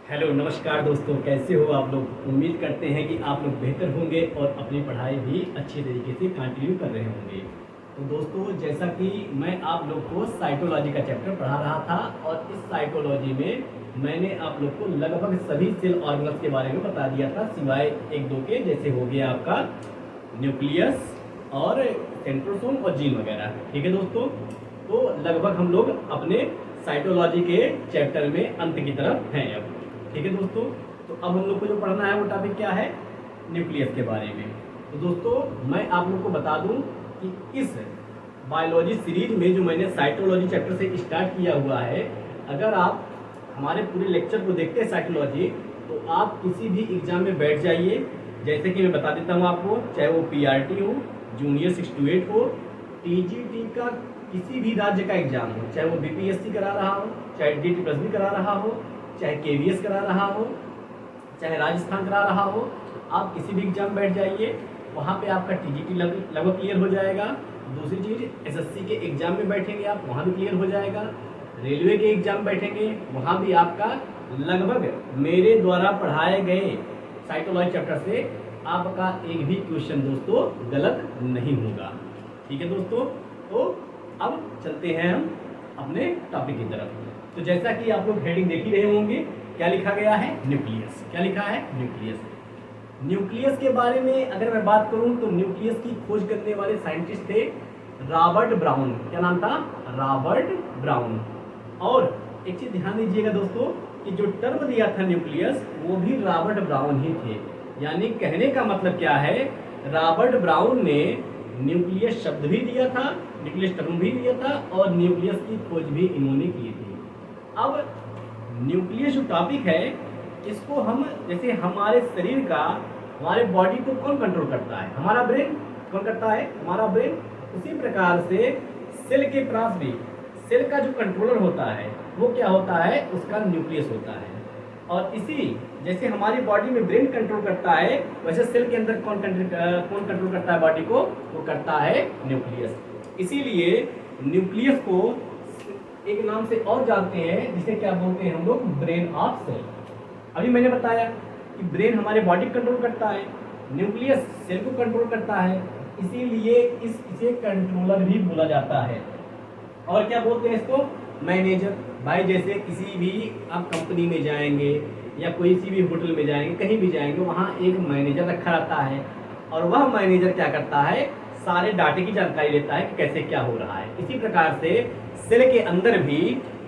Hello नमस्कार दोस्तों, कैसे हो आप लोग। उम्मीद करते हैं कि आप लोग बेहतर होंगे और अपनी पढ़ाई भी अच्छे तरीके से कंटिन्यू कर रहे होंगे। तो दोस्तों, जैसा कि मैं आप लोग को साइकोलॉजी का चैप्टर पढ़ा रहा था और इस साइकोलॉजी में मैंने आप लोग को लगभग सभी सेल ऑर्गन्स के बारे में बता दिया था, सिवाय एक दो के, जैसे हो गया आपका न्यूक्लियस और सेंट्रोसोम और जीन वगैरह। ठीक है दोस्तों, तो लगभग हम लोग अपने साइटोलॉजी के चैप्टर में अंत की तरफ हैं अब। ठीक है दोस्तों, तो अब हम लोग को जो पढ़ना है वो टॉपिक क्या है, न्यूक्लियस के बारे में। तो दोस्तों, मैं आप लोग को बता दूं कि इस बायोलॉजी सीरीज में जो मैंने साइटोलॉजी चैप्टर से स्टार्ट किया हुआ है, अगर आप हमारे पूरे लेक्चर को देखते हैं साइकोलॉजी, तो आप किसी भी एग्जाम में बैठ जाइए। जैसे कि मैं बता देता हूँ आपको, चाहे वो पीआरटी हो, जूनियर 6 to 8 हो, टीजीटी का किसी भी राज्य का एग्जाम हो, चाहे वो बीपीएससी करा रहा हो, चाहे DT+B करा रहा हो, चाहे केवीएस करा रहा हो, चाहे राजस्थान करा रहा हो, आप किसी भी एग्जाम बैठ जाइए, वहाँ पे आपका टीजीटी लगभग क्लियर हो जाएगा। दूसरी चीज़, एसएससी के एग्जाम में बैठेंगे आप, वहाँ भी क्लियर हो जाएगा। रेलवे के एग्जाम बैठेंगे, वहाँ भी आपका लगभग मेरे द्वारा पढ़ाए गए साइकोलॉजी चैप्टर से आपका एक भी क्वेश्चन दोस्तों गलत नहीं होगा। ठीक है दोस्तों, तो अब चलते हैं हम अपने टॉपिक की तरफ। तो जैसा कि आप लोग हेडिंग देख ही रहे होंगे, क्या लिखा गया है, न्यूक्लियस। क्या लिखा है, न्यूक्लियस। न्यूक्लियस के बारे में अगर मैं बात करूं तो न्यूक्लियस की खोज करने वाले साइंटिस्ट थे रॉबर्ट ब्राउन। क्या नाम था, रॉबर्ट ब्राउन। और एक चीज ध्यान दीजिएगा दोस्तों कि जो टर्म दिया था न्यूक्लियस, वो भी रॉबर्ट ब्राउन ही थे। यानी कहने का मतलब क्या है, रॉबर्ट ब्राउन ने न्यूक्लियस शब्द भी दिया था, न्यूक्लियस टर्म भी दिया था और न्यूक्लियस की खोज भी इन्होंने की थी। अब न्यूक्लियस जो टॉपिक है, इसको हम जैसे हमारे शरीर का, हमारे बॉडी को कौन कंट्रोल करता है, हमारा ब्रेन। कौन करता है, हमारा ब्रेन। उसी प्रकार से सेल के पास भी सेल का जो कंट्रोलर होता है वो क्या होता है, उसका न्यूक्लियस होता है। और इसी जैसे हमारी बॉडी में ब्रेन कंट्रोल करता है, वैसे सेल के अंदर कौन कंट्रोल करता है बॉडी को, वो करता है न्यूक्लियस। इसीलिए न्यूक्लियस को एक नाम से और जानते हैं, जिसे क्या बोलते हैं हम लोग, ब्रेन ऑफ सेल। अभी मैंने बताया कि ब्रेन हमारे बॉडी को कंट्रोल करता है, न्यूक्लियस सेल को कंट्रोल करता है, इसीलिए इसे कंट्रोलर भी बोला जाता है। और क्या बोलते हैं इसको, मैनेजर। भाई जैसे किसी भी आप कंपनी में जाएंगे या कोई सी भी होटल में जाएंगे, कहीं भी जाएंगे, वहाँ एक मैनेजर रखा रहता है और वह मैनेजर क्या करता है, सारे डाटे की जानकारी लेता है कि कैसे क्या हो रहा है। इसी प्रकार से सेल के अंदर भी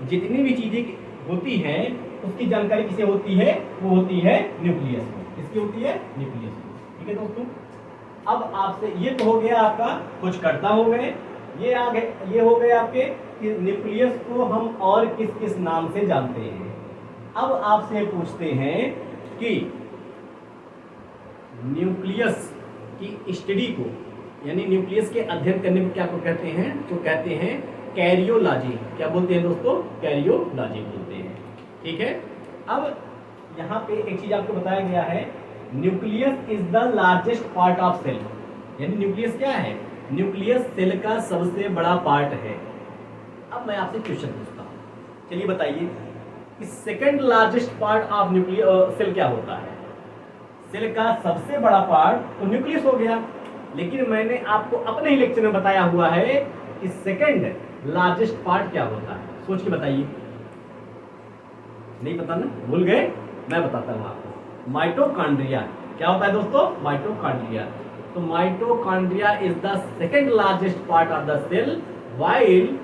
जितनी भी चीजें होती हैं उसकी जानकारी किसे होती है, वो होती है न्यूक्लियस को। किसकी होती है, न्यूक्लियस को। ठीक है दोस्तों, अब आपसे ये तो हो गया आपका कुछ करता हो गए, ये आ गए, ये हो गए आपके कि न्यूक्लियस को हम और किस किस नाम से जानते हैं। अब आपसे पूछते हैं कि न्यूक्लियस की स्टडी को, यानी न्यूक्लियस के अध्ययन करने को क्या को कहते हैं, तो कहते हैं कैरियोलॉजी। क्या बोलते हैं दोस्तों, कैरियोलॉजी बोलते हैं। ठीक है, अब यहाँ पे एक चीज आपको बताया गया है, nucleus is the largest part of cell. यानी न्यूक्लियस क्या है, न्यूक्लियस सेल का सबसे बड़ा पार्ट है। अब मैं आपसे क्वेश्चन पूछता हूँ, चलिए बताइए कि second largest part of nucleus cell क्या होता है। सेल का सबसे बड़ा पार्ट तो न्यूक्लियस हो गया, लेकिन मैंने आपको अपने ही लेक्चर में बताया हुआ है कि सेकंड लार्जेस्ट पार्ट क्या होता है। सोच के बताइए, नहीं पता ना, भूल गए, मैं बताता हूँ आपको। माइटोकॉन्ड्रिया। क्या होता है दोस्तों, माइटोकॉन्ड्रिया। तो mitochondria is the second largest part of the cell, while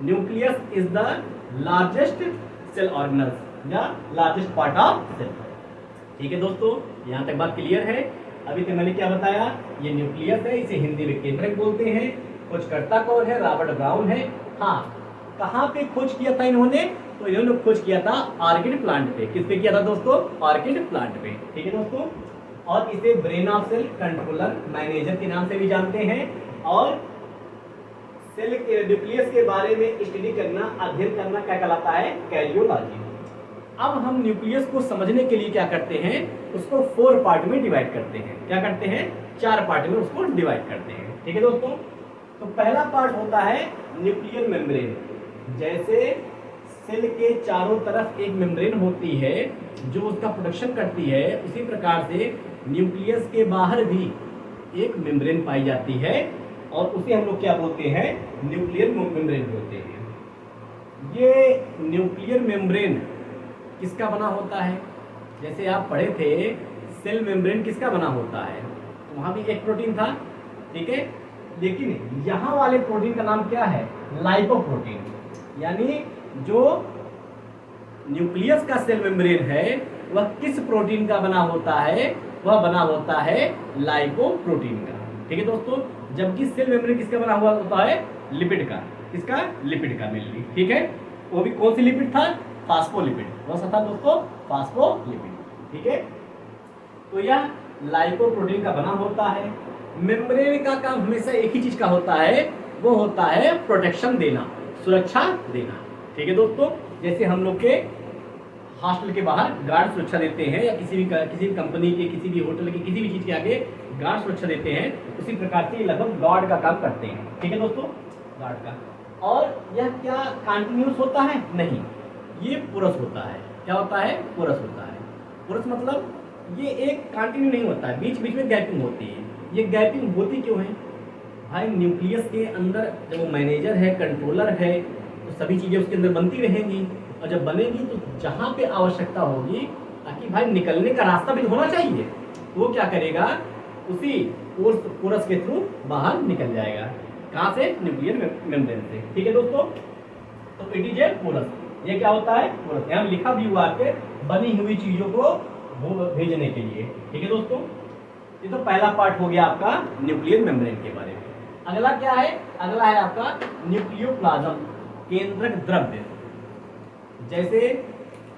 nucleus is the largest cell organelle या लार्जेस्ट पार्ट ऑफ सेल। ठीक है दोस्तों, यहाँ तक बात क्लियर है। अभी तक मैंने क्या बताया, ये न्यूक्लियस है, इसे हिंदी में केंद्रक बोलते हैं। खोजकर्ता कौन है, रॉबर्ट ब्राउन है। हाँ, कहाँ पे खोज किया था इन्होंने, तो इन्होंने खोज किया था ऑर्किड प्लांट पे। किस पे किया था दोस्तों, ऑर्किड प्लांट पे। ठीक है दोस्तों, और इसे brain of cell, controller, manager के नाम से भी जानते हैं। और सेल के न्यूक्लियस के बारे में स्टडी करना, अध्ययन करना क्या कहलाता है, कैरियोलॉजी। अब हम न्यूक्लियस को समझने के लिए क्या करते हैं, उसको 4 पार्ट में डिवाइड करते हैं। क्या करते हैं, 4 पार्ट में उसको डिवाइड करते हैं। ठीक है दोस्तों, तो पहला पार्ट होता है न्यूक्लियर मेम्ब्रेन। जैसे सेल के चारों तरफ एक मेम्ब्रेन होती है जो उसका प्रोटेक्शन करती है, उसी प्रकार से न्यूक्लियस के बाहर भी एक मेम्ब्रेन पाई जाती है और उसे हम लोग क्या बोलते हैं, न्यूक्लियर मेम्ब्रेन बोलते हैं। ये न्यूक्लियर मेम्ब्रेन किसका बना होता है? जैसे आप पढ़े थे सेल मेम्ब्रेन किसका बना होता है, तो वहाँ भी एक प्रोटीन था, ठीक है। लेकिन यहाँ वाले प्रोटीन का नाम क्या है, लाइपोप्रोटीन। यानी जो न्यूक्लियस का सेल मेम्ब्रेन है वह किस प्रोटीन का बना होता है, वह बना होता है लाइपोप्रोटीन का, ठीक है दोस्तों। जबकि सेल मेम्ब्रेन किसका बना हुआ होता है, लिपिड का। किसका, लिपिड का मेनली, ठीक है। वो भी कौन सी लिपिड था, फास्फोलिपिड। कौन सा था दोस्तों, फास्फोलिपिड, ठीक है। तो यह लाइपोप्रोटीन का बना होता है। मेम्ब्रेन का काम हमेशा एक ही चीज का होता है, वो होता है प्रोटेक्शन देना, सुरक्षा देना, ठीक है दोस्तों। जैसे हम लोग के हॉस्टल के बाहर गार्ड सुरक्षा देते हैं, या किसी भी कंपनी के, किसी भी होटल के, किसी भी चीज के आगे गार्ड सुरक्षा देते हैं, उसी प्रकार से लगभग गार्ड का काम करते हैं, ठीक है दोस्तों, गार्ड का। और यह क्या कंटिन्यूस होता है, नहीं, ये पोरस होता है। क्या होता है, पोरस होता है। पोरस मतलब ये एक कंटिन्यू नहीं होता है, बीच बीच में गैपिंग होती है। ये गैपिंग होती क्यों है भाई, न्यूक्लियस के अंदर जब वो मैनेजर है, कंट्रोलर है, तो सभी चीजें उसके अंदर बनती रहेंगी, और जब बनेगी तो जहाँ पे आवश्यकता होगी, ताकि भाई निकलने का रास्ता भी होना चाहिए, तो वो क्या करेगा, उसी पोरस के थ्रू बाहर निकल जाएगा। कहाँ से, न्यूक्लियर मेम्ब्रेन से, ठीक है दोस्तों। तो इट इज ए पोरस। ये क्या होता है, पोरस। यहाँ लिखा भी हुआ है बनी हुई चीजों को भेजने के लिए, ठीक है दोस्तों। ये तो पहला पार्ट हो गया आपका न्यूक्लियर मेम्ब्रेन के बारे में। अगला क्या है, अगला है आपका न्यूक्लियोप्लाज्म, केंद्रक द्रव्य। जैसे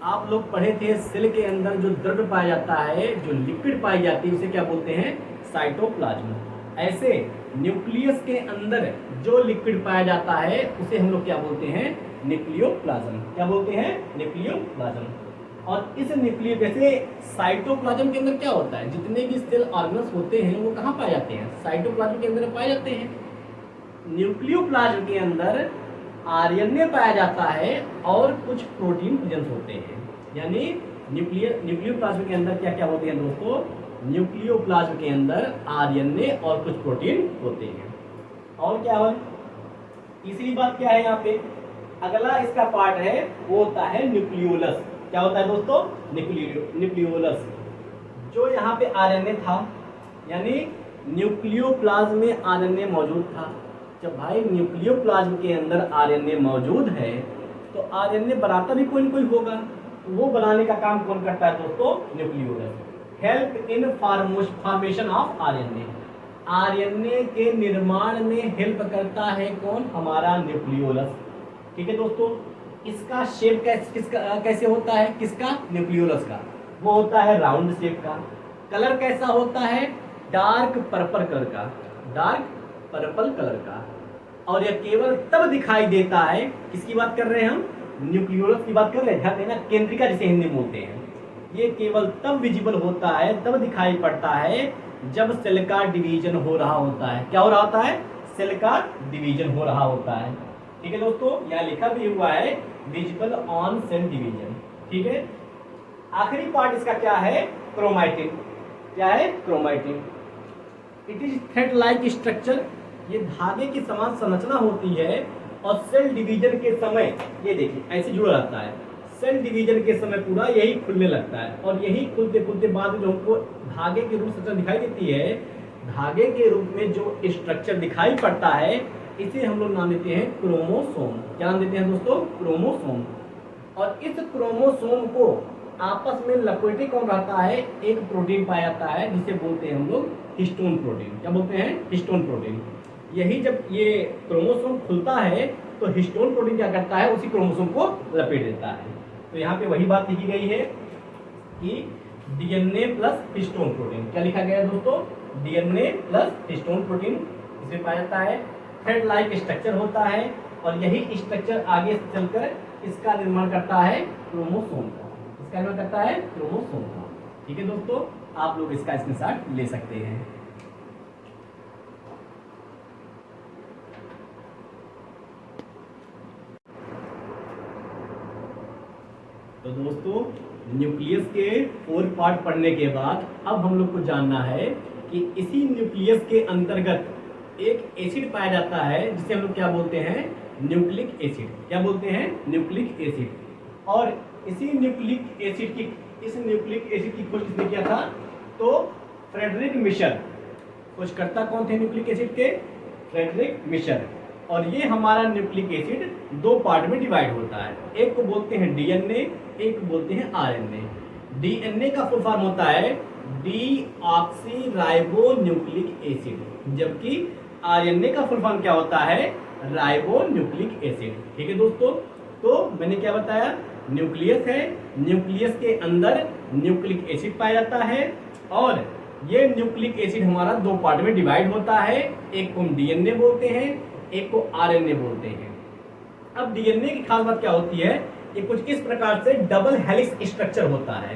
आप लोग पढ़े थे सेल के अंदर जो द्रव्य पाया जाता है, जो लिक्विड पाई जाती है, उसे क्या बोलते हैं, साइटोप्लाज्म। ऐसे न्यूक्लियस के अंदर जो लिक्विड पाया जाता है उसे हम लोग क्या बोलते हैं, न्यूक्लियोप्लाज्म। क्या बोलते हैं, न्यूक्लियोप्लाज्म। और इस न्यूक्लियो, जैसे साइटोप्लाज्म के अंदर क्या होता है, जितने भी सेल ऑर्गन्स होते हैं वो कहाँ पाए जाते हैं, साइटोप्लाज्म के अंदर पाए जाते हैं। न्यूक्लियोप्लाज्म के अंदर आरएनए पाया जाता है और कुछ प्रोटीन प्रेजेंस होते हैं। यानी न्यूक्लियोप्लाज्म के अंदर क्या क्या होते हैं दोस्तों, न्यूक्लियोप्लाज्म के अंदर आरएनए और कुछ प्रोटीन होते हैं। और क्या है, तीसरी बात क्या है यहाँ पे, अगला इसका पार्ट है वो होता है न्यूक्लियोलस। क्या होता है दोस्तों, न्यूक्लियोलस। जो यहाँ पे आरएनए था, यानी न्यूक्लियोप्लाज्म में आरएनए मौजूद था। जब भाई न्यूक्लियोप्लाज्म के अंदर आरएनए मौजूद है तो आरएनए बनाता भी कोई न कोई होगा, तो वो बनाने का काम कौन करता है दोस्तों, nucleolus. Help in formation of RNA. RNA के निर्माण में हेल्प करता है कौन, हमारा न्यूक्लियोलस, ठीक है दोस्तों। इसका शेप कैसे होता है, किसका, न्यूक्लियोलस का, वो होता है राउंड शेप का। कलर कैसा होता है, डार्क पर्पल कलर का, डार्क पर्पल कलर का। और यह केवल तब दिखाई देता है, किसकी बात कर रहे हैं हम, न्यूक्लियोलस की बात कर रहे हैं, ध्यान देना, केंद्रिका जिसे हिंदी में बोलते हैं। ये केवल तब विजिबल होता है, तब दिखाई पड़ता है जब सेल का डिवीजन हो रहा होता है। क्या हो रहा होता है, सेल का डिवीजन हो रहा होता है, ठीक है दोस्तों। यहाँ लिखा भी हुआ है विजिबल ऑन सेल डिवीजन, ठीक है। आखिरी पार्ट इसका क्या है, क्रोमैटिन। क्या है, chromatin. It is thread like structure. ये धागे की समान संरचना होती है और सेल डिवीजन के समय ये देखिए ऐसे जुड़ा रहता है। सेल डिवीजन के समय पूरा यही खुलने लगता है और यही खुलते खुलते बाद में जो हमको धागे के रूप में दिखाई देती है, धागे के रूप में जो स्ट्रक्चर दिखाई पड़ता है, इसे हम लोग नाम देते हैं क्रोमोसोम। क्या नाम देते हैं दोस्तों, क्रोमोसोम। और इस क्रोमोसोम को आपस में लपेटे कौन रहता है, एक प्रोटीन पाया जाता है जिसे बोलते हैं हम लोग हिस्टोन प्रोटीन। क्या बोलते हैं, हिस्टोन प्रोटीन। यही जब ये क्रोमोसोम खुलता है तो हिस्टोन प्रोटीन क्या करता है, उसी क्रोमोसोम को लपेट देता है। तो यहाँ पे वही बात लिखी गई है कि डीएनए प्लस हिस्टोन प्रोटीन। क्या लिखा गया है दोस्तों, डीएनए प्लस हिस्टोन प्रोटीन इसमें पाया जाता है। थ्रेड लाइक स्ट्रक्चर होता है और यही स्ट्रक्चर आगे चलकर इसका निर्माण करता है क्रोमोसोम का। इसका निर्माण करता है क्रोमोसोम का, ठीक है दोस्तों। आप लोग इसका स्क्रीनशॉट ले सकते हैं। तो दोस्तों न्यूक्लियस के 4 पार्ट पढ़ने के बाद अब हम लोग को जानना है कि इसी न्यूक्लियस के अंतर्गत एक एसिड पाया जाता है जिसे हम लोग क्या बोलते हैं, न्यूक्लिक एसिड। क्या बोलते हैं, न्यूक्लिक एसिड। और इसी न्यूक्लिक एसिड की खोज किसने किया था, तो फ्रेडरिक मिशर। खोजकर्ता कौन थे न्यूक्लिक एसिड के, फ्रेडरिक मिशर। और ये हमारा न्यूक्लिक एसिड 2 पार्ट में डिवाइड होता है, एक को बोलते हैं डीएनए, एक को बोलते हैं आरएनए। डीएनए का फुल फॉर्म होता है डीऑक्सी न्यूक्लिक एसिड, जबकि आरएनए का फुल फॉर्म क्या होता है, न्यूक्लिक एसिड। ठीक है दोस्तों, तो मैंने क्या बताया, न्यूक्लियस है, न्यूक्लियस के अंदर न्यूक्लिक एसिड पाया जाता है और ये न्यूक्लिक एसिड हमारा 2 पार्ट में डिवाइड होता है, एक को हम डीएनए बोलते हैं, एक को आरएनए बोलते हैं। अब डीएनए की खास बात क्या होती है, ये कुछ इस प्रकार से डबल हेलिक्स स्ट्रक्चर होता है।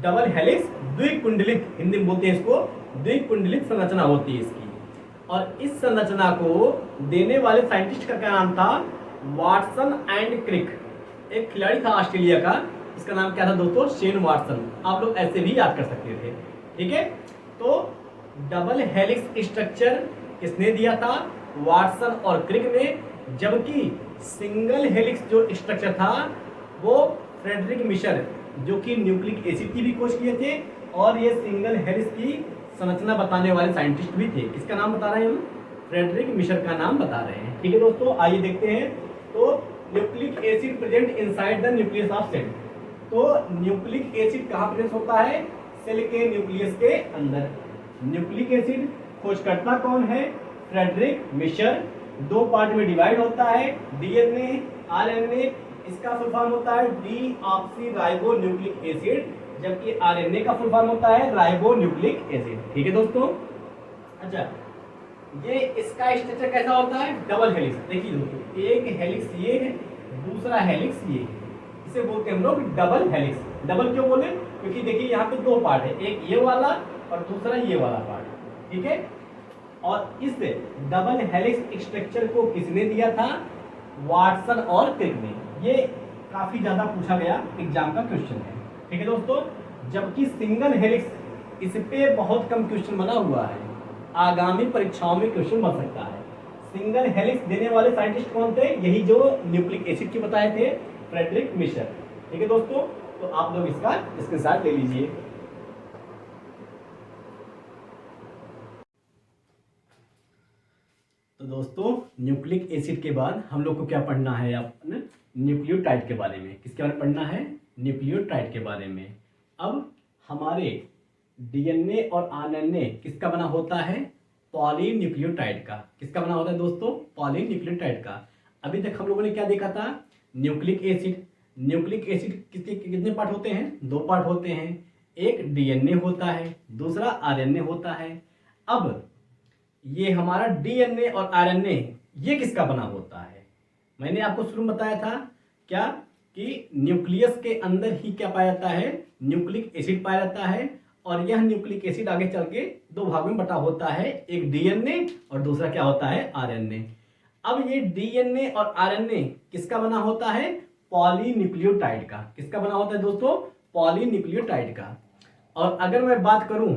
डबल हेलिक्स, द्विकुंडलित, हिंदी में बोलते हैं इसको, द्विकुंडलित संरचना होती है इसकी। और इस संरचना को देने वाले साइंटिस्ट का क्या नाम था, वाटसन एंड क्रिक। एक खिलाड़ी था ऑस्ट्रेलिया का, इसका नाम क्या था दोस्तों, शेन वाटसन। आप लोग ऐसे भी याद कर सकते थे। ठीक है, तो डबल हेलिक्स स्ट्रक्चर किसने दिया था, वाटसन और क्रिक ने, जबकि सिंगल हेलिक्स जो स्ट्रक्चर था वो फ्रेडरिक मिशर, जो कि न्यूक्लिक एसिड की भी खोज किए थे और ये सिंगल हेलिक्स की संरचना बताने वाले साइंटिस्ट भी थे। किसका नाम बता रहे हैं हम, फ्रेडरिक मिशर का नाम बता रहे हैं। ठीक है दोस्तों, आइए देखते हैं। तो nucleic acid present inside the nucleus of cell. तो न्यूक्लिक एसिड कहाँ प्रेजेंट होता है, सेल के न्यूक्लियस के अंदर। न्यूक्लिक एसिड खोजकर्ता कौन है, फ्रेडरिक मिशर। 2 पार्ट में डिवाइड होता है, डीएनए, आरएनए। इसका फुल फॉर्म होता है डीऑक्सी न्यूक्लिक एसिड, जबकि आरएनए का फुल फॉर्म होता है न्यूक्लिक एसिड। ठीक है दोस्तों, अच्छा ये इसका स्ट्रक्चर कैसा होता है, डबल हेलिक्स। देखिए दोस्तों, एक हेलिक्स ये है, दूसरा हेलिक्स ये है, इसे बोलते हैं हम लोग डबल हेलिक्स। डबल क्यों बोले, क्योंकि देखिए यहाँ पे 2 पार्ट है, एक ये वाला और दूसरा ये वाला पार्ट। ठीक है, और इस डबल हेलिक्स स्ट्रक्चर को किसने दिया था, वाटसन और क्रिक ने। ये काफी ज्यादा पूछा गया एग्जाम का क्वेश्चन है। ठीक है दोस्तों, जबकि सिंगल हेलिक्स इस पे बहुत कम क्वेश्चन बना हुआ है, आगामी परीक्षाओं में क्वेश्चन बन सकता है। सिंगल हेलिक्स देने वाले साइंटिस्ट कौन थे, यही जो न्यूक्लिक एसिड के बताए थे, फ्रेडरिक मिशर। ठीक है दोस्तों, तो आप लोग इसका स्क्रीनशॉट ले लीजिए। तो दोस्तों न्यूक्लिक एसिड के बाद हम लोग को क्या पढ़ना है, अपने न्यूक्लियोटाइड के बारे में। किसके बारे में पढ़ना है, न्यूक्लियोटाइड के बारे में। अब हमारे डीएनए और आरएनए किसका बना होता है, पॉलीन्यूक्लियोटाइड का। किसका बना होता है दोस्तों, पॉलीन्यूक्लियोटाइड का। अभी तक हम लोगों ने क्या देखा था, न्यूक्लिक एसिड। न्यूक्लिक एसिड कितने पार्ट होते हैं, 2 पार्ट होते हैं, एक डीएनए होता है, दूसरा आरएनए होता है। अब ये हमारा डीएनए और आरएनए ये किसका बना होता है, मैंने आपको शुरू में बताया था क्या, कि न्यूक्लियस के अंदर ही क्या पाया जाता है, न्यूक्लिक एसिड पाया जाता है। और यह न्यूक्लिक एसिड आगे चल के 2 भाग में बटा होता है, एक डीएनए और दूसरा क्या होता है, आरएनए। अब ये डीएनए और आरएनए किसका बना होता है, पॉलीन्यूक्लियोटाइड का। किसका बना होता है दोस्तों, पॉलीन्यूक्लियोटाइड का। और अगर मैं बात करूं,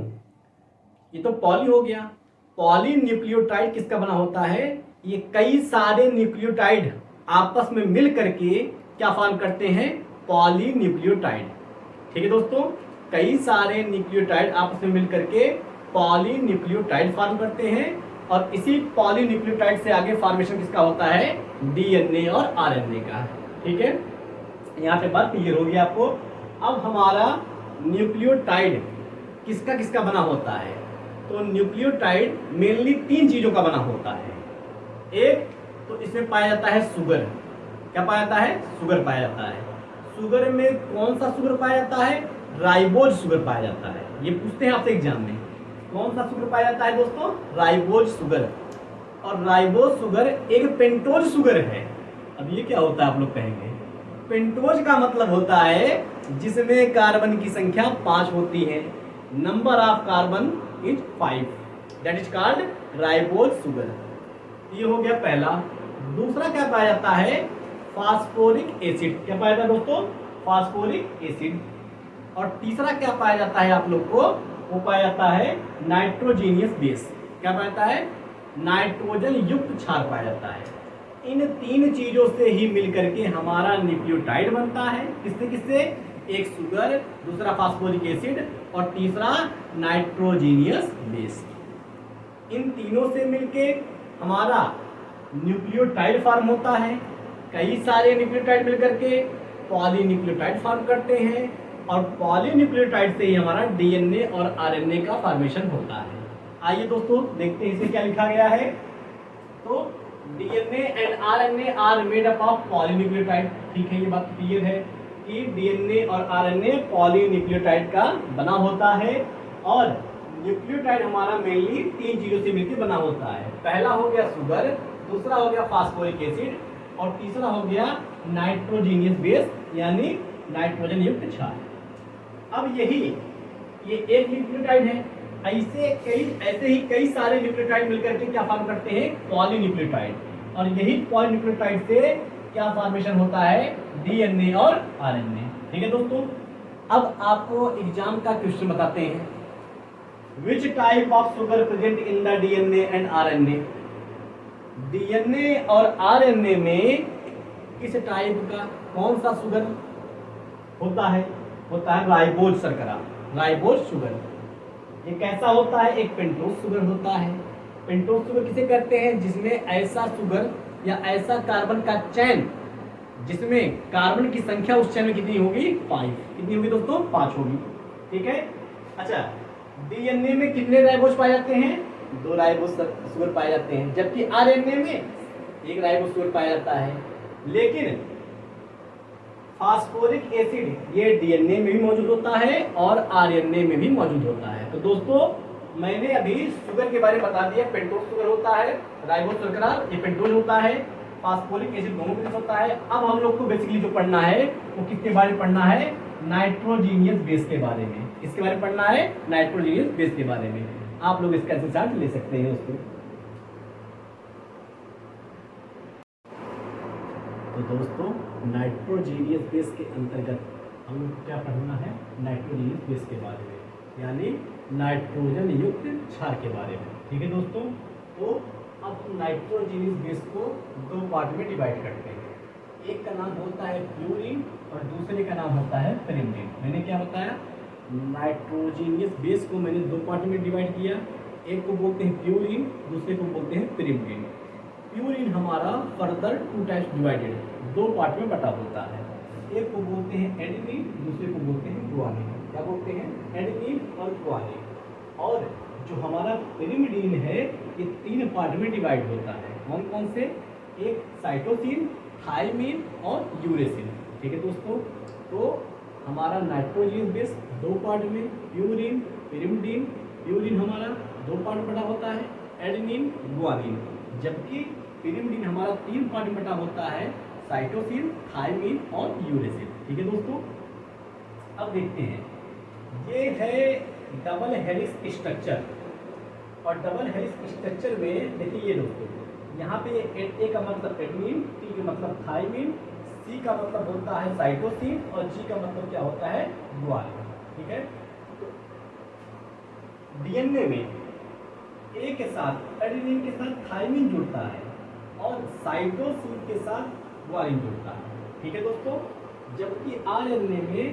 ये तो पॉली हो गया, पॉलीन्यूक्लियोटाइड किसका बना होता है, ये कई सारे न्यूक्लियोटाइड आपस में मिल करके क्या फॉर्म करते हैं, पॉलीन्यूक्लियोटाइड। ठीक है दोस्तों, कई सारे न्यूक्लियोटाइड आपस में मिल करके पॉलीन्यूक्लियोटाइड फॉर्म करते हैं। और इसी पॉलीन्यूक्लियोटाइड से आगे फॉर्मेशन किसका होता है, डीएनए और आरएनए का। ठीक है, यहाँ पे बात क्लियर होगी आपको। अब हमारा न्यूक्लियोटाइड किसका किसका बना होता है, तो न्यूक्लियोटाइड मेनली 3 चीजों का बना होता है। एक तो इसमें पाया जाता है शुगर। क्या पाया जाता है, शुगर पाया जाता है। शुगर में कौन सा शुगर पाया जाता है, राइबोज शुगर पाया जाता है। ये पूछते हैं आपसे एग्जाम में, कौन सा शुगर पाया जाता है दोस्तों, राइबोज शुगर। और राइबोज शुगर एक पेंटोज शुगर है। अब ये क्या होता है आप लोग कहेंगे, पेंटोज का मतलब होता है जिसमें कार्बन की संख्या 5 होती है, number of carbon is 5, that is called ribose sugar. ये हो गया पहला। दूसरा क्या पाया जाता है, फास्फोरिक एसिड। क्या पाया जाता है दोस्तों, फास्फोरिक एसिड। और तीसरा क्या पाया जाता है आप लोग को, वो पाया जाता है नाइट्रोजीनियस बेस। क्या पाया जाता है, नाइट्रोजन युक्त क्षार पाया जाता है। इन तीन चीजों से ही मिलकर के हमारा न्यूक्लियोटाइड बनता है। किससे किससे, एक शुगर, दूसरा फास्फोरिक एसिड और तीसरा नाइट्रोजीनियस बेस। इन तीनों से मिलके हमारा न्यूक्लियोटाइड फॉर्म होता है। कई सारे न्यूक्लियोटाइड मिलकर के पॉलीन्यूक्लियोटाइड फॉर्म करते हैं और पॉलीन्यूक्लियोटाइड से ही हमारा डीएनए और आरएनए का फॉर्मेशन होता है। आइए दोस्तों देखते हैं इसे क्या लिखा गया है। तो DNA and RNA are made up of polynucleotide. ठीक है, ये बात क्लियर है कि डीएनए और आरएनए पॉलीन्यूक्लियोटाइड का बना होता है। और न्यूक्लियोटाइड हमारा मेनली तीन चीजों से मिलकर बना होता है। पहला हो गया शुगर, दूसरा हो गया फास्फोरिक एसिड और तीसरा हो गया नाइट्रोजीनियस बेस यानी नाइट्रोजन युक्त क्षार। अब ये एक न्यूक्लियोटाइड है। ऐसे ही कई सारे न्यूक्लियोटाइड मिलकर के क्या फॉर्म करते हैं, पॉलीन्यूक्लियोटाइड। और यही पॉलीन्यूक्लियोटाइड से क्या फॉर्मेशन होता है, डीएनए और आरएनए। ठीक है दोस्तों, अब आपको एग्जाम का क्वेश्चन बताते हैं। Which type of sugar present in the DNA and RNA. DNA और आरएनए में किस टाइप का कौन सा शुगर होता है राइबोज शर्करा, राइबोज शुगर। ये कैसा होता है, एक पेंटोज शुगर होता है। पेंटोज शुगर किसे कहते हैं, जिसमें ऐसा शुगर या ऐसा कार्बन का चैन जिसमें कार्बन की संख्या उस चैन में कितनी होगी, 5। कितनी होगी दोस्तों, 5 होगी। ठीक है। अच्छा, डीएनए में कितने राइबोज पाए जाते हैं, 2 राइबोज शुगर पाए जाते हैं। जबकि आरएनए में 1 राइबोज शुगर पाया जाता है। लेकिन फास्फोरिक एसिड ये डीएनए में भी मौजूद होता है और आरएनए में भी मौजूद होता है। तो दोस्तों मैंने अभी शुगर के बारे में बता दिया। पेंटोज शुगर होता है, राइबोज शर्करा ये पेंटोज होता है, फास्फोरिक एसिड दोनों में होता है। अब हम लोग को बेसिकली जो पढ़ना है वो किसके बारे में पढ़ना है, नाइट्रोजीनियस बेस के बारे में। किसके बारे में पढ़ना है, नाइट्रोजीनियस बेस के बारे में। आप लोग इसका स्क्रीनशॉट ले सकते हैं दोस्तों। तो दोस्तों नाइट्रोजीनियस बेस के अंतर्गत हम लोग को क्या पढ़ना है, नाइट्रोजीनियस बेस के बारे में, यानी नाइट्रोजन युक्त क्षार के बारे में। ठीक है दोस्तों, तो अब नाइट्रोजीनियस बेस को 2 पार्ट में डिवाइड करते हैं। एक का नाम होता है प्यूरिन और दूसरे का नाम होता है पिरिमिडिन। मैंने क्या बताया, नाइट्रोजीनियस बेस को मैंने 2 पार्ट में डिवाइड किया। एक को बोलते हैं प्यूरिन, दूसरे को बोलते हैं पिरिमिडिन। प्यूरिन हमारा फर्दर 2 टाइप्स डिवाइडेड, 2 पार्ट में बटा होता है। एक को बोलते हैं एडेनिन, दूसरे को बोलते हैं ग्वानिन। क्या बोलते हैं, एडेनिन और ग्वानिन। और जो हमारा पिरिमिडिन है ये 3 पार्ट में डिवाइड होता है। कौन कौन से, एक साइटोसिन, थायमिन और यूरेसिन। ठीक है दोस्तों, तो हमारा नाइट्रोजीनियस बेस 2 पार्ट में, प्यूरिन, पिरिमिडिन। प्यूरिन हमारा 2 पार्ट में बटा होता है, एडेनिन, ग्वानिन। जबकि पिरिमिडिन हमारा 3 पार्ट में बटा होता है, साइटोसिन, थायमिन और यूरेसिन। ठीक है दोस्तों, अब देखते हैं, ये है डबल हेलिक्स स्ट्रक्चर। और डबल हेलिक्स स्ट्रक्चर में देखिए ये दोस्तों, यहाँ पे ए का मतलब एडेनिन, टी का मतलब थायमिन, सी का मतलब होता है साइटोसिन और जी का मतलब क्या होता है, ग्वानिन। ठीक है, तो डीएनए में ए के साथ एडेनिन के साथ थायमिन जुड़ता है और साइटोसिन के साथ ग्वानिन जुड़ता है। ठीक है दोस्तों, जबकि आरएनए में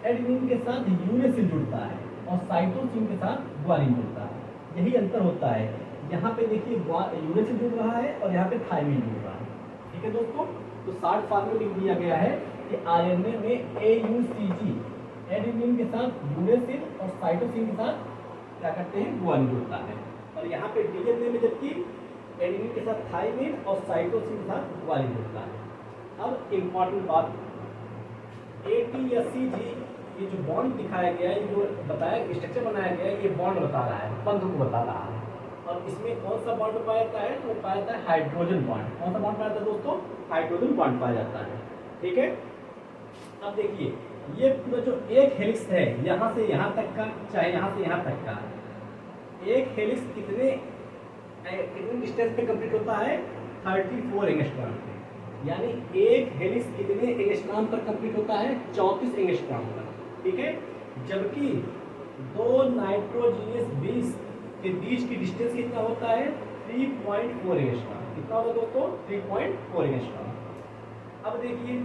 एडेनिन के साथ यूरेसिल जुड़ता है और साइटोसिन के साथ ग्वानिन जुड़ता है। यही अंतर होता है। यहाँ पे देखिए यूरेसिल जुड़ रहा है और यहाँ पे थायमिन जुड़ रहा है। ठीक है दोस्तों, तो शॉर्ट फॉर्म में लिख दिया गया है कि आरएनए में AUCG एडेनिन के साथ यूरेसिल और साइटोसिन के साथ क्या करते हैं, ग्वानिन जुड़ता है। और यहाँ पे डीएनए में जबकि एडेनिन के साथ थायमिन और साइटोसिन के साथ ग्वानिन जुड़ता है। अब इम्पॉर्टेंट बात, ATSCG ये जो बॉन्ड दिखाया गया है, जो बताया स्ट्रक्चर बनाया गया है, ये बॉन्ड बता रहा है, बंध को बता रहा है। और इसमें कौन सा बॉन्ड पाया जाता है, तो पाया जाता है हाइड्रोजन बॉन्ड। कौन सा बॉन्ड पाया जाता है दोस्तों, हाइड्रोजन बॉन्ड पाया जाता है। ठीक है, अब देखिए ये पूरा जो एक हेलिक्स है यहाँ से यहाँ तक का, चाहे यहाँ से यहाँ तक का, एक हेलिक्स कितने डिस्टेंस पे कंप्लीट होता है, 34 एंगस्ट्रॉम पे। यानी एक हेलिक्स कितने एंगस्ट्रॉम पर कंप्लीट होता है? 34 एंगस्ट्रॉम पर, ठीक है। जबकि दो नाइट्रोजनियस बेस के बीच की डिस्टेंस कितना होता है? 3.4 एंगस्ट्रॉम। कितना होगा दोस्तों? 3.4 एंगस्ट्रॉम। अब देखिए,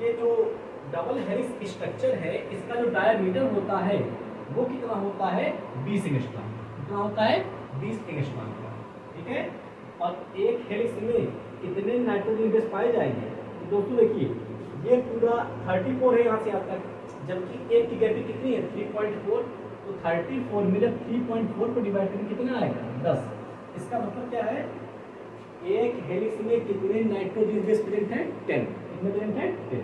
ये जो डबल हेलिक्स स्ट्रक्चर है, इसका जो डायमीटर होता है वो कितना होता है? 20 एंगस्ट्रॉम। कितना होता है? 20 एंगस्ट्रॉम का, ठीक है। और एक हेलिक्स में कितने नाइट्रोजन बेस पाए जाएंगे? तो दोस्तों देखिए, ये पूरा 34 है यहाँ से यहाँ तक, जबकि एक की गैपिंग कितनी है? 3.4। तो 34 में जब 3.4 को डिवाइड करेंगे कितना आएगा? 10। इसका मतलब क्या है? एक हेलिक्स में कितने नाइट्रोजन बेस प्रेजेंट है? 10। कितने प्रेजेंट है? 10।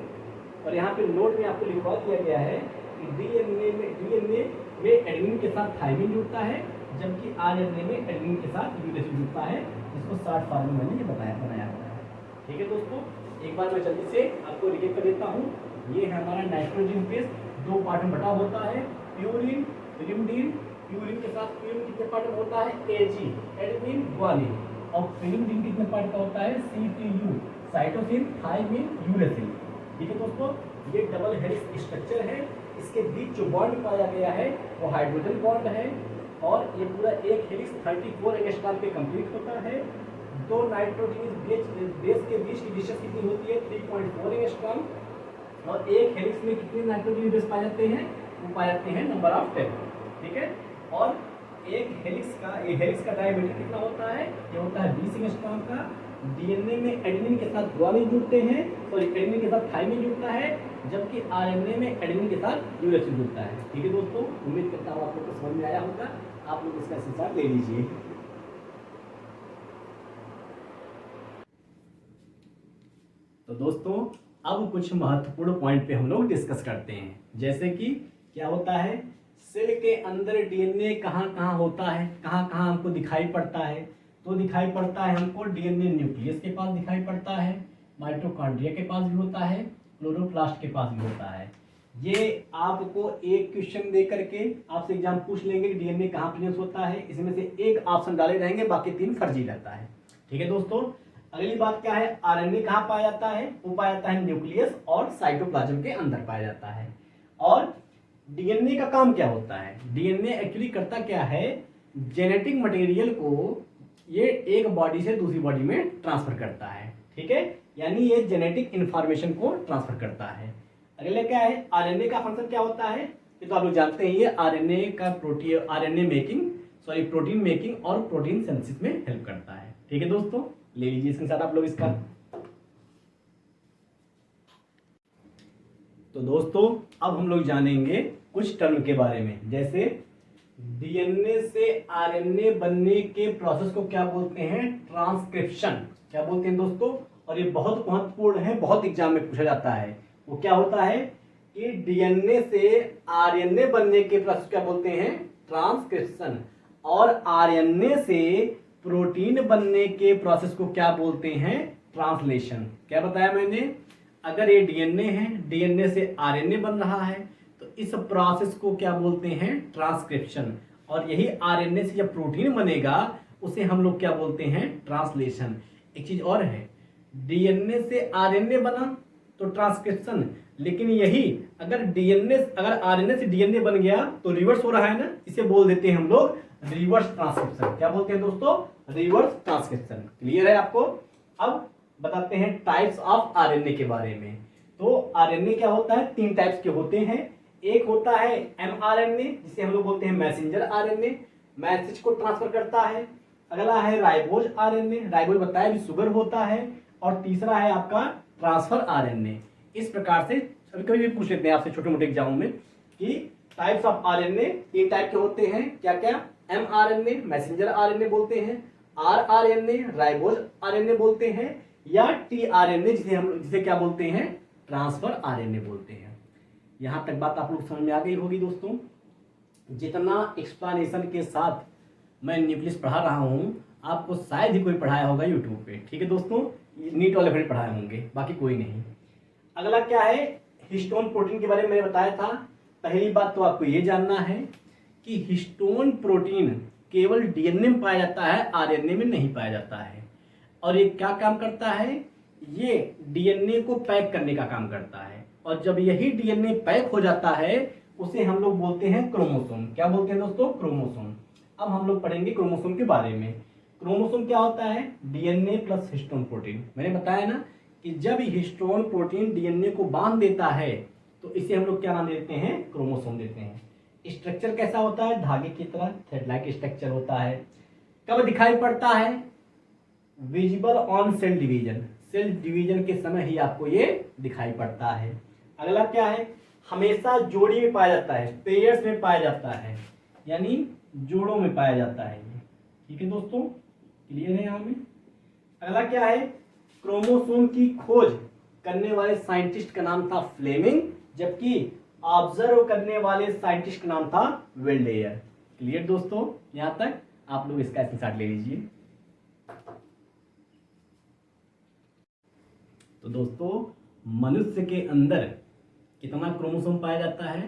और यहाँ पे नोट में आपको लिखवा दिया गया है कि डीएनए में एडेनिन के साथ थाइमिन जुड़ता है, जबकि आरएनए में एडेनिन के साथ यूरेसिल जुड़ता है, जिसको शॉर्ट फॉर्म में मैंने ये बनाया हुआ है। ठीक है दोस्तों, एक बार मैं जल्दी से आपको रिकेप कर देता हूँ। ये है हमारा नाइट्रोजन बेस, दो पार्ट में बटा होता है, प्यूरिन, पिरिमिडीन। प्यूरिन के साथ प्यूरिन कितने पार्ट में होता है? एजी, एडेनिन, ग्वानिन। और पिरिमिडीन कितने पार्ट का होता है? CTU, cytosine, thymine, uracil. ठीक है दोस्तों, ये डबल हेलिक्स स्ट्रक्चर है। इसके बीच जो बॉन्ड पाया गया है वो हाइड्रोजन बॉन्ड है, और ये पूरा एक हेलिक्स 34 एंगस्ट्रॉम पे कंप्लीट होता है। दो नाइट्रोजन बेस के बीच की डिस्टेंस कितनी होती है? 3.4 एंगस्ट्रॉम। और एक हेलिक्स में कितने नाइट्रोजन बेस पाए जाते हैं? वो पाए जाते हैं नंबर ऑफ 10, ठीक है। और एक हेलिक्स का डायमीटर कितना होता है? ये होता है 20 एंगस्ट्रॉम का। डीएनए में एडेनिन के साथ ग्वानिन जुड़ते हैं, सॉरी एडेनिन के साथ थाइमिन जुड़ता है, जबकि आरएनए में एडेनिन के साथ यूरेसिल जुड़ता है। ठीक है दोस्तों, उम्मीद करता हूँ आप लोग को समझ में आया होगा। आप लोग इसका स्क्रीनशॉट ले लीजिए। तो दोस्तों, अब कुछ महत्वपूर्ण पॉइंट पे हम लोग डिस्कस करते हैं, जैसे कि क्या होता है सेल के अंदर डीएनए कहाँ कहाँ होता है, कहाँ कहाँ हमको दिखाई पड़ता है। तो दिखाई पड़ता है हमको डीएनए न्यूक्लियस के पास दिखाई पड़ता है, माइटोकॉन्ड्रिया के पास भी होता है, क्लोरोप्लास्ट के पास भी होता है। ये आपको एक क्वेश्चन दे करके आपसे एग्जाम पूछ लेंगे कि डीएनए कहाँ प्रेजेंट होता है, इसमें से एक ऑप्शन डाले रहेंगे, बाकी 3 फर्जी रहता है। ठीक है दोस्तों, अगली बात क्या है? आरएनए कहाँ पाया जाता है? वो पाया जाता है न्यूक्लियस और साइटोप्लाज्म के अंदर पाया जाता है। और डीएनए का काम क्या होता है? डीएनए एक्चुअली करता क्या है? जेनेटिक मटेरियल को ये एक बॉडी से दूसरी बॉडी में ट्रांसफर करता है, ठीक है। यानी ये जेनेटिक इंफॉर्मेशन को ट्रांसफर करता है। अगले क्या है? आरएनए का फंक्शन क्या होता है? ये तो आप लोग जानते हैं, ये आरएनए का प्रोटीन मेकिंग और प्रोटीन सिंथेसिस में हेल्प करता है। ठीक है दोस्तों, ले लीजिए इसके साथ आप लोग इसका। तो दोस्तों, अब हम लोग जानेंगे कुछ टर्म के बारे में, जैसे डीएनए से आरएनए बनने के प्रोसेस को क्या बोलते हैं? ट्रांसक्रिप्शन। क्या बोलते हैं दोस्तों? और ये बहुत महत्वपूर्ण है, बहुत एग्जाम में पूछा जाता है। वो क्या होता है कि डीएनए से आरएनए बनने के प्रोसेस क्या बोलते हैं? ट्रांसक्रिप्शन। और आरएनए से प्रोटीन बनने के प्रोसेस को क्या बोलते हैं? ट्रांसलेशन। क्या बताया मैंने? अगर ये डीएनए है, डीएनए से आरएनए बन रहा है, तो इस प्रोसेस को क्या बोलते हैं? ट्रांसक्रिप्शन। और यही आरएनए से जब प्रोटीन बनेगा उसे हम लोग क्या बोलते हैं? ट्रांसलेशन। एक चीज और है, डीएनए से आरएनए बना तो ट्रांसक्रिप्शन, लेकिन यही अगर आरएनए से डीएनए बन गया तो रिवर्स हो रहा है ना, इसे बोल देते हैं हम लोग रिवर्स ट्रांसक्रिप्शन। क्या बोलते हैं दोस्तों? Reverse transcription. क्लियर है आपको? अब बताते हैं टाइप्स ऑफ आरएनए के बारे में। तो आरएनए क्या होता है? 3 टाइप्स के होते हैं। एक होता है एमआरएनए, जिसे हम लोग बोलते हैं मैसेंजर आरएनए, मैसेज को ट्रांसफर करता है। अगला है राइबोज आरएनए, राइबोज बताया भी शुगर होता है। और तीसरा है आपका ट्रांसफर आरएनए। इस प्रकार से कभी कभी भी पूछ लेते हैं आपसे छोटे मोटे एग्जामों में कि टाइप्स ऑफ आरएनए 3 टाइप के होते हैं, क्या क्या? एमआरएनए मैसेंजर आरएनए बोलते हैं, आरआरएनए राइबोज आरएनए बोलते हैं, या टीआरएनए जिसे क्या बोलते हैं? ट्रांसफर आरएनए बोलते हैं। यहां तक बात आप लोग समझ में आ गई होगी दोस्तों। जितना एक्सप्लेनेशन के साथ मैं न्यूक्लियस पढ़ा रहा हूं, आपको शायद ही कोई पढ़ाया होगा यूट्यूब पे। ठीक है दोस्तों, नीट वाले फ्रेंड पढ़ाए होंगे, बाकी कोई नहीं। अगला क्या है? हिस्टोन प्रोटीन के बारे में मैंने बताया था। पहली बात तो आपको ये जानना है कि हिस्टोन प्रोटीन केवल डीएनए में पाया जाता है, आरएनए में नहीं पाया जाता है। और ये क्या काम करता है? ये डीएनए को पैक करने का काम करता है, और जब यही डीएनए पैक हो जाता है उसे हम लोग बोलते हैं क्रोमोसोम। क्या बोलते हैं दोस्तों? क्रोमोसोम। अब हम लोग पढ़ेंगे क्रोमोसोम के बारे में। क्रोमोसोम क्या होता है? DNA plus histone protein. मैंने बताया ना कि जब हिस्टोन प्रोटीन डीएनए को बांध देता है तो इसे हम लोग क्या नाम देते हैं? क्रोमोसोम देते हैं। स्ट्रक्चर कैसा होता है? धागे की तरह थ्रेड लाइक स्ट्रक्चर होता है। कब दिखाई पड़ता है? Visible on cell division. Cell division के समय ही आपको ये दिखाई पड़ता है। अगला क्या है? हमेशा जोड़ी में पाया जाता है, पेयर्स में पाया जाता है, यानी जोड़ों में पाया जाता है ये। ठीक है दोस्तों, क्लियर है यहाँ में? अगला क्या है? क्रोमोसोम की खोज करने वाले साइंटिस्ट का नाम था फ्लेमिंग, जबकि ऑब्जर्व करने वाले साइंटिस्ट का नाम था वेल्डेयर। क्लियर दोस्तों? यहां तक आप लोग इसका स्क्रीनशॉट ले लीजिए। तो दोस्तों, मनुष्य के अंदर कितना क्रोमोसोम पाया जाता है?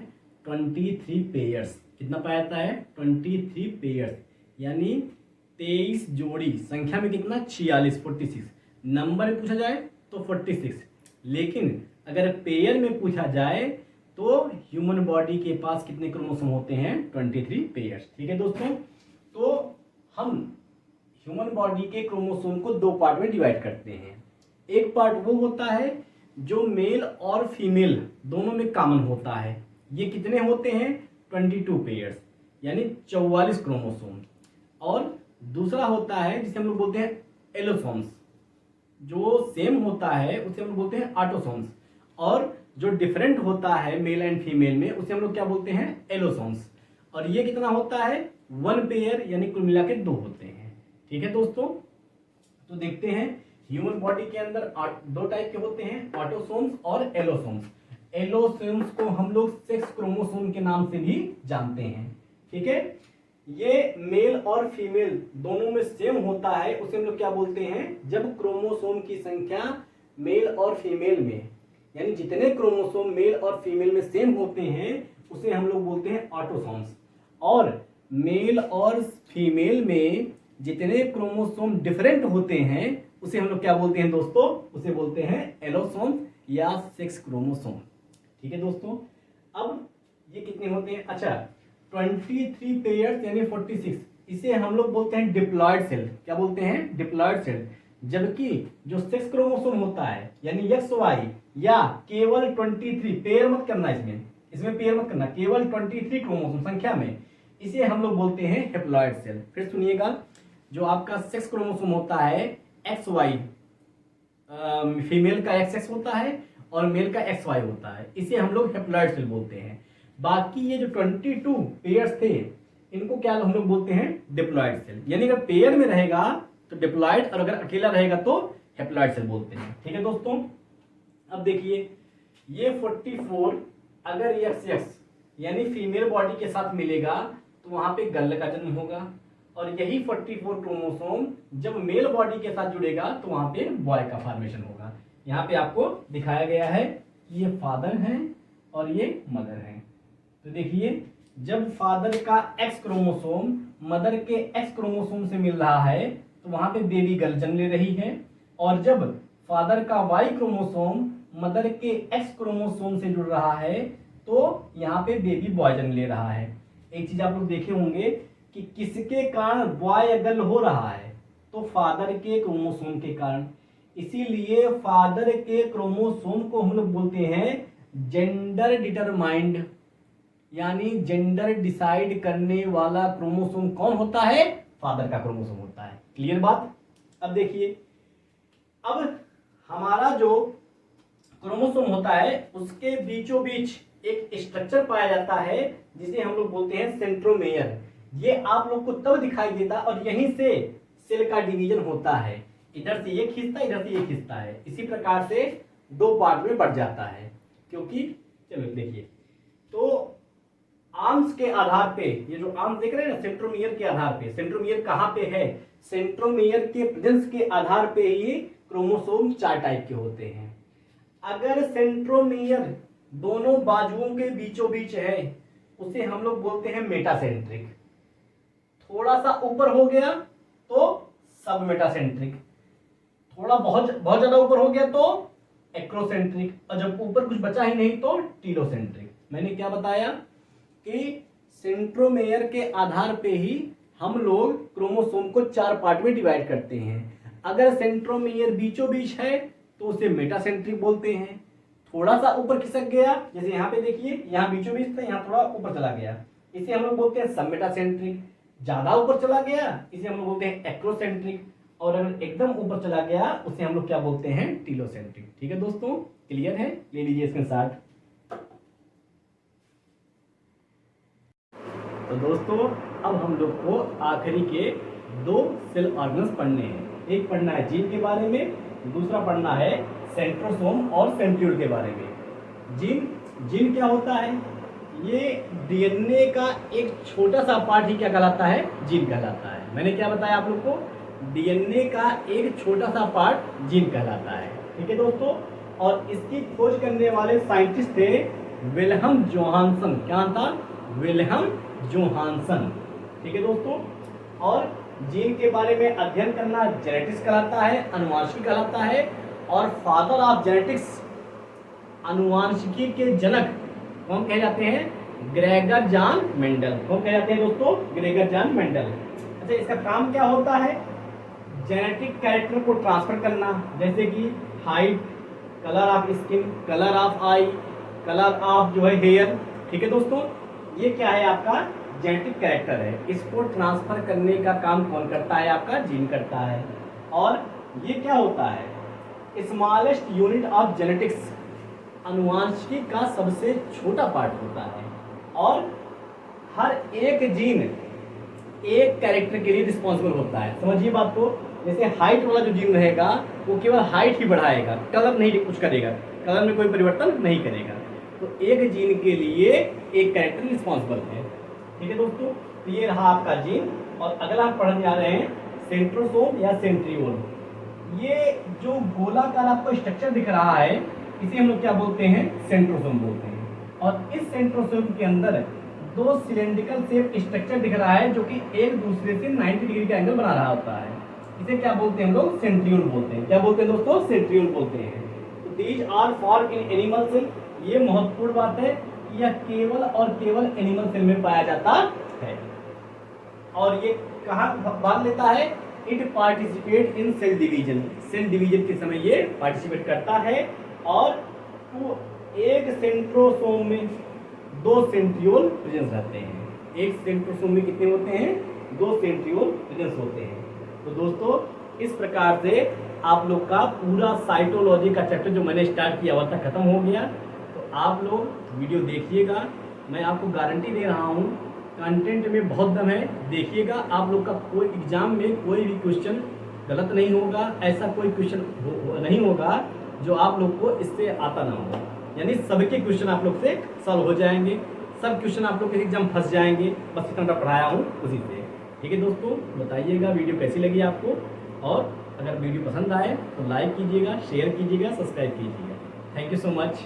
23 पेयर्स। कितना पाया जाता है? 23 पेयर्स, यानी 23 जोड़ी। संख्या में कितना? 46 नंबर में पूछा जाए तो 46, लेकिन अगर पेयर में पूछा जाए तो ह्यूमन बॉडी के पास कितने क्रोमोसोम होते हैं? 23 पेयर्स। ठीक है दोस्तों, तो हम ह्यूमन बॉडी के क्रोमोसोम को दो पार्ट में डिवाइड करते हैं। एक पार्ट वो होता है जो मेल और फीमेल दोनों में कॉमन होता है। ये कितने होते हैं? 22 पेयर्स, यानी 44 क्रोमोसोम। और दूसरा होता है जिसे हम लोग बोलते हैं एलोसोम्स। जो सेम होता है उसे हम लोग बोलते हैं ऑटोसोम्स, और जो डिफरेंट होता है मेल एंड फीमेल में उसे हम लोग क्या बोलते हैं? एलोसोम्स। और ये कितना होता है? 1 पेयर, यानी कुल मिला के 2 होते हैं। ठीक है दोस्तों, तो देखते हैं ह्यूमन बॉडी के अंदर 2 टाइप के होते हैं, ऑटोसोम्स और एलोसोम्स। एलोसोम्स को हम लोग सेक्स क्रोमोसोम के नाम से भी जानते हैं। ठीक है, ये मेल और फीमेल दोनों में सेम होता है, उसे हम लोग क्या बोलते हैं? जब क्रोमोसोम की संख्या मेल और फीमेल में, यानी जितने क्रोमोसोम मेल और फीमेल में सेम होते हैं उसे हम लोग बोलते हैं ऑटोसोम्स। और मेल और फीमेल में जितने क्रोमोसोम डिफरेंट होते हैं उसे हम लोग क्या बोलते हैं दोस्तों? उसे बोलते हैं एलोसोम या सेक्स क्रोमोसोम। ठीक है दोस्तों, अब ये कितने होते हैं? अच्छा, 23 पेयर्स यानी 46, इसे हम लोग बोलते हैं डिप्लॉयड सेल। क्या बोलते हैं? Diploid cell. जबकि जो सेक्स क्रोमोसोम होता है यानी एक्स वाई, या केवल 23, पेयर मत करना, इसमें पेयर मत करना, केवल 23 क्रोमोसोम संख्या में, इसे हम लोग बोलते हैं हेप्लॉयड सेल। फिर सुनिएगा, जो आपका सेक्स क्रोमोसोम होता है एक्स वाई, फीमेल का एक्स एक्स होता है और मेल का एक्स वाई होता है, इसे हम लोग हेप्लॉयड सेल बोलते हैं। बाकी ये जो 22 पेयर्स थे इनको क्या हम लोग बोलते हैं? Diploid cell. यानी अगर पेयर में रहेगा तो डिप्लॉयड, और अगर अकेला रहेगा तो हेप्लॉयड सेल बोलते हैं। ठीक है दोस्तों, अब देखिए ये 44 अगर एक्स एक्स यानी फीमेल बॉडी के साथ मिलेगा तो वहां पे गर्ल का जन्म होगा, और यही 44 क्रोमोसोम जब मेल बॉडी के साथ जुड़ेगा तो वहां पे बॉय का फॉर्मेशन होगा। यहाँ पे आपको दिखाया गया है कि ये फादर हैं और ये मदर हैं। तो देखिए, जब फादर का एक्स क्रोमोसोम मदर के एक्स क्रोमोसोम से मिल रहा है तो वहां पे बेबी गर्ल जन्म ले रही है, और जब फादर का वाई क्रोमोसोम मदर के एक्स क्रोमोसोम से जुड़ रहा है तो यहाँ पे बेबी बॉय जन्म ले रहा है। एक चीज आप लोग देखे होंगे कि किसके कारण बॉय या गर्ल हो रहा है? तो फादर के क्रोमोसोम के कारण। इसीलिए फादर के क्रोमोसोम को हम लोग बोलते हैं जेंडर डिटरमाइंड, यानी जेंडर डिसाइड करने वाला क्रोमोसोम कौन होता है? फादर का क्रोमोसोम होता है। क्लियर बात? अब देखिए, अब हमारा जो क्रोमोसोम होता है उसके बीचों बीच एक स्ट्रक्चर पाया जाता है जिसे हम लोग बोलते हैं सेंट्रोमेयर। ये आप लोग को तब दिखाई देता और यहीं से सेल का डिवीजन होता है। इधर से एक हिस्सा, इधर से एक हिस्सा है। इसी प्रकार से 2 पार्ट में बढ़ जाता है, क्योंकि चलो देखिए, तो आर्म्स के आधार पे, ये जो आर्म्स देख रहे हैं ना, सेंट्रोमियर के आधार पे, सेंट्रोमियर कहाँ पे है? सेंट्रोमियर के प्रेजेंस के आधार पे ही क्रोमोसोम 4 टाइप के होते हैं। अगर सेंट्रोमियर दोनों बाजुओं के बीचों बीच है उसे हम लोग बोलते हैं मेटासेंट्रिक। थोड़ा सा ऊपर हो गया तो सब मेटासेंट्रिक, थोड़ा बहुत बहुत ज्यादा ऊपर हो गया तो एक्रोसेंट्रिक, और जब ऊपर कुछ बचा ही नहीं तो टीलोसेंट्रिक। मैंने क्या बताया कि सेंट्रोमेयर के आधार पे ही हम लोग क्रोमोसोम को 4 पार्ट में डिवाइड करते हैं। अगर सेंट्रोमेयर बीचों बीच है तो उसे मेटासेंट्रिक बोलते हैं। थोड़ा सा ऊपर खिसक गया, जैसे यहाँ पे देखिए, यहाँ बीचों बीच था, यहाँ थोड़ा ऊपर चला गया, इसे हम लोग बोलते हैं सबमेटासेंट्रिक। ज्यादा ऊपर चला गया इसे हम लोग बोलते हैं एक्रोसेंट्रिक, और अगर एकदम ऊपर चला गया उसे हम लोग क्या बोलते हैं, टीलोसेंट्रिक। ठीक है दोस्तों, क्लियर है? ले लीजिए स्क्रीनशॉट। तो दोस्तों अब हम लोग को आखिरी के 2 सेल ऑर्गन्स पढ़ने हैं। एक पढ़ना है जीन के बारे में, दूसरा पढ़ना है सेंट्रोसोम और सेंट्रियोल के बारे में। जीन क्या होता है? ये डीएनए का एक छोटा सा पार्ट ही क्या कहलाता है, जीन कहलाता है। मैंने क्या बताया आप लोग को, डीएनए का एक छोटा सा पार्ट जीन कहलाता है। ठीक है दोस्तों, और इसकी खोज करने वाले साइंटिस्ट थे विल्हम जोहानसन। क्या था? Wilhelm Johansson. ठीक है दोस्तों, और जीन के बारे में अध्ययन करना जेनेटिक्स कहलाता है, अनुवांशिकी कहलाता है। और फादर ऑफ जेनेटिक्स, अनुवांशिकी के जनक कौन कहे जाते हैं? Gregor John Mendel. कौन कहे जाते हैं दोस्तों? Gregor John Mendel. अच्छा, इसका काम क्या होता है? जेनेटिक कैरेक्टर को ट्रांसफर करना, जैसे कि height, colour of skin, colour of I, colour of जो है हेयर। ठीक है दोस्तों, ये क्या है? आपका जेनेटिक कैरेक्टर है। इसको ट्रांसफर करने का काम कौन करता है? आपका जीन करता है। और ये क्या होता है? स्मॉलेस्ट यूनिट ऑफ जेनेटिक्स, अनुवांशिकी का सबसे छोटा पार्ट होता है। और हर एक जीन एक कैरेक्टर के लिए रिस्पॉन्सिबल होता है। समझिए बात को, जैसे हाइट वाला जो जीन रहेगा वो केवल हाइट ही बढ़ाएगा, कलर नहीं कुछ करेगा, कलर में कोई परिवर्तन नहीं करेगा। तो एक जीन के लिए एक कैरेक्टर रिस्पॉन्सिबल है। ठीक है दोस्तों, तो ये रहा आपका जीन। और अगला हम पढ़ने जा रहे हैं सेंट्रोसोम या सेंट्रियोल। ये जो गोलाकार आपको स्ट्रक्चर दिख रहा है इसे हम लोग क्या बोलते हैं? सेंट्रोसोम बोलते हैं। और इस सेंट्रोसोम के अंदर 2 सिलेंड्रिकल शेप स्ट्रक्चर दिख रहा है जो कि एक दूसरे से 90 डिग्री का एंगल बना रहा होता है। इसे क्या बोलते हैं हम लोग? सेंट्रियोल बोलते हैं। क्या बोलते हैं दोस्तों? सेंट्रियोल बोलते हैं। These are form in animal cell. ये महत्वपूर्ण बात है, यह केवल और केवल एनिमल सेल में पाया जाता है। और ये कहाँ भाग लेता है? It participate in cell division. Cell division के समय ये पार्टिसिपेट करता है। और तो एक सेंट्रोसोम में 2 सेंट्रियोल प्रेजेंस रहते हैं। एक सेंट्रोसोम में कितने होते हैं? 2 सेंट्रियोल प्रेजेंस होते हैं। तो दोस्तों इस प्रकार से आप लोग का पूरा साइटोलॉजी का चैप्टर जो मैंने स्टार्ट किया हुआ था खत्म हो गया। तो आप लोग वीडियो देखिएगा, मैं आपको गारंटी दे रहा हूँ कंटेंट में बहुत दम है। देखिएगा, आप लोग का कोई एग्जाम में कोई भी क्वेश्चन गलत नहीं होगा। ऐसा कोई क्वेश्चन नहीं होगा जो आप लोग को इससे आता ना हो, यानी सबके क्वेश्चन आप लोग से सॉल्व हो जाएंगे। सब क्वेश्चन आप लोग के एग्जाम फंस जाएंगे, बस इतना मैं पढ़ाया हूँ उसी से। ठीक है दोस्तों, बताइएगा वीडियो कैसी लगी आपको, और अगर वीडियो पसंद आए तो लाइक कीजिएगा, शेयर कीजिएगा, सब्सक्राइब कीजिएगा। Thank you so much.